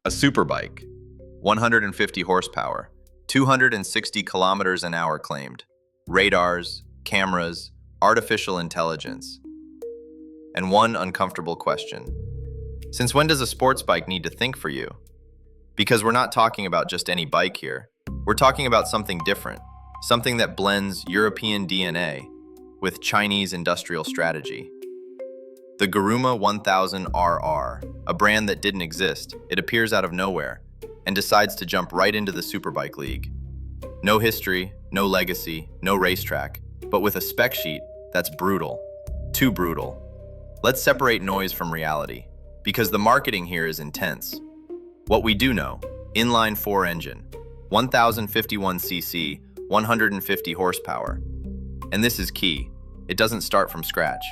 A superbike, 150 horsepower, 260 kilometers an hour claimed, radars, cameras, artificial intelligence. And one uncomfortable question. Since when does a sports bike need to think for you? Because we're not talking about just any bike here. We're talking about something different, something that blends European DNA with Chinese industrial strategy. The Guruma 1000RR, a brand that didn't exist, it appears out of nowhere and decides to jump right into the superbike league. No history, no legacy, no racetrack, but with a spec sheet that's brutal. Too brutal. Let's separate noise from reality, because the marketing here is intense. What we do know, inline 4 engine, 1051cc, 150 horsepower. And this is key, it doesn't start from scratch.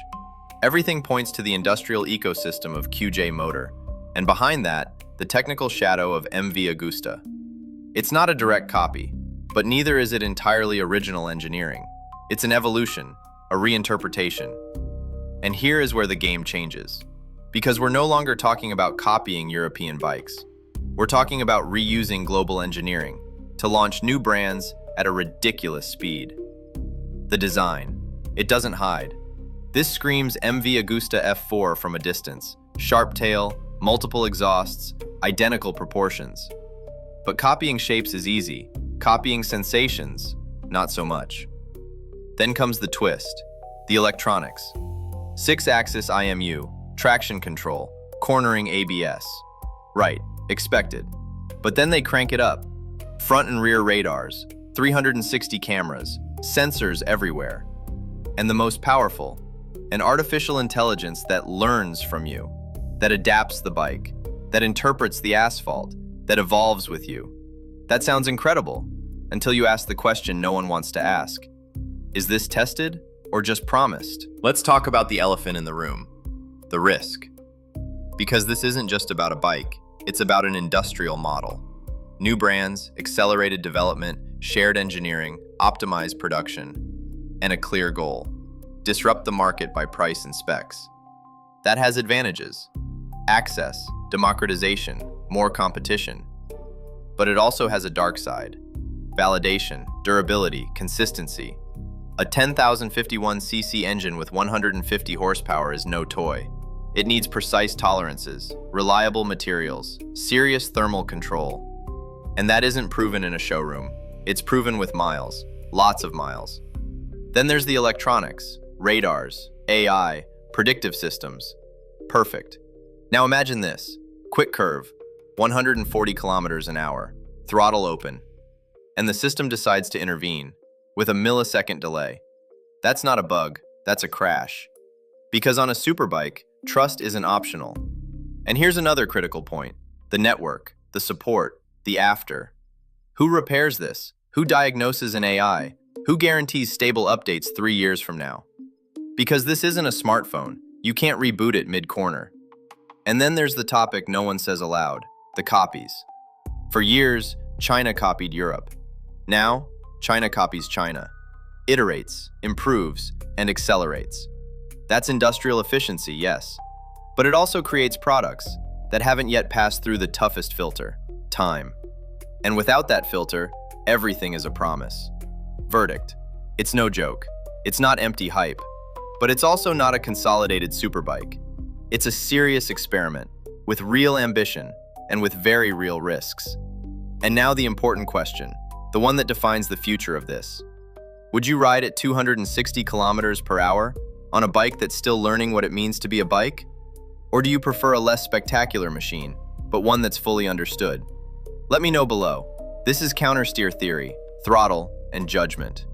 Everything points to the industrial ecosystem of QJ Motor, and behind that, the technical shadow of MV Agusta. It's not a direct copy, but neither is it entirely original engineering. It's an evolution, a reinterpretation. And here is where the game changes. Because we're no longer talking about copying European bikes. We're talking about reusing global engineering to launch new brands at a ridiculous speed. The design. It doesn't hide. This screams MV Agusta F4 from a distance. Sharp tail, multiple exhausts, identical proportions. But copying shapes is easy. Copying sensations, not so much. Then comes the twist. The electronics. 6-axis IMU, traction control, cornering ABS. Right, expected. But then they crank it up. Front and rear radars, 360 cameras, sensors everywhere. And the most powerful, an artificial intelligence that learns from you, that adapts the bike, that interprets the asphalt, that evolves with you. That sounds incredible, until you ask the question no one wants to ask. Is this tested or just promised? Let's talk about the elephant in the room, the risk. Because this isn't just about a bike, it's about an industrial model. New brands, accelerated development, shared engineering, optimized production, and a clear goal. Disrupt the market by price and specs. That has advantages. Access, democratization, more competition. But it also has a dark side. Validation, durability, consistency. A 10,051cc engine with 150 horsepower is no toy. It needs precise tolerances, reliable materials, serious thermal control. And that isn't proven in a showroom. It's proven with miles, lots of miles. Then there's the electronics. Radars, AI, predictive systems. Perfect. Now imagine this. Quick curve, 140 kilometers an hour, throttle open, and the system decides to intervene with a millisecond delay. That's not a bug, that's a crash. Because on a superbike, trust isn't optional. And here's another critical point. The network, the support, the after. Who repairs this? Who diagnoses an AI? Who guarantees stable updates 3 years from now? Because this isn't a smartphone, you can't reboot it mid-corner. And then there's the topic no one says aloud, the copies. For years, China copied Europe. Now, China copies China. Iterates, improves, and accelerates. That's industrial efficiency, yes. But it also creates products that haven't yet passed through the toughest filter, time. And without that filter, everything is a promise. Verdict. It's no joke. It's not empty hype. But it's also not a consolidated superbike. It's a serious experiment, with real ambition, and with very real risks. And now the important question, the one that defines the future of this. Would you ride at 260 kilometers per hour on a bike that's still learning what it means to be a bike? Or do you prefer a less spectacular machine, but one that's fully understood? Let me know below. This is countersteer theory, throttle, and judgment.